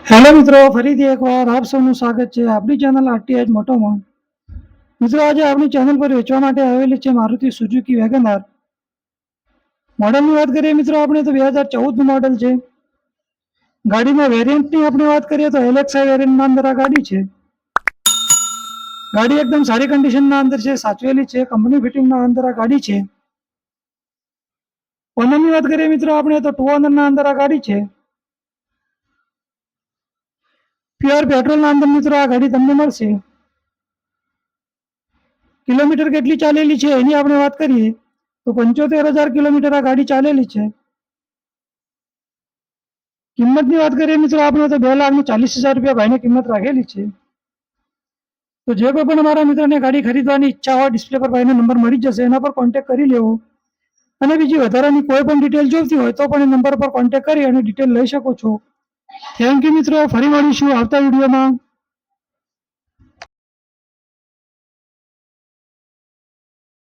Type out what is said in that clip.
Hello મિત્રો, ફરીથી એકવાર આપ સૌનું સ્વાગત છે આપણી ચેનલ આરટીએચ મોટોમાં. મિત્રો, આજે આપણી ચેનલ પર વેચવા માટે આવેલી છે મારુતિ સુઝુકી વેગન આર. મોડલની વાત કરીએ મિત્રો આપણે તો 2014નું મોડલ છે. ગાડીના વેરિયન્ટની આપણે વાત કરીએ તો એલએક્સઆઈ વેરિયન્ટના અંદર આ ગાડી છે. ગાડી એકદમ સારી કન્ડિશનના અંદર છે, સાચવેલી છે, કંપની ફિટિંગના અંદર આ ગાડી છે. ઓનરની વાત કરીએ મિત્રો આપણે તો 2 ઓનરના અંદર આ ગાડી છે. પ્યોર પેટ્રોલના અંદર મિત્રો આ ગાડી તમને મળશે. કિલોમીટર કેટલી ચાલેલી છે એની આપણે વાત કરીએ તો 75,000 કિલોમીટર આ ગાડી ચાલેલી છે. કિંમતની વાત કરીએ મિત્રો આપણે તો 2,40,000 રૂપિયા ભાઈને કિંમત રાખેલી છે. તો જે કોઈ પણ અમારા મિત્રને ગાડી ખરીદવાની ઈચ્છા હોય, ડિસ્પ્લે પર ભાઈનો નંબર મળી જશે, એના પર કોન્ટેક્ટ કરી લેવો. અને બીજી વધારાની કોઈ પણ ડિટેલ જોઈતી હોય તો પણ એ નંબર પર કોન્ટેક્ટ કરી અને ડિટેલ લઈ શકો છો. થેન્ક યુ મિત્રો, ફરી મળીશું આવતા વિડીયોમાં.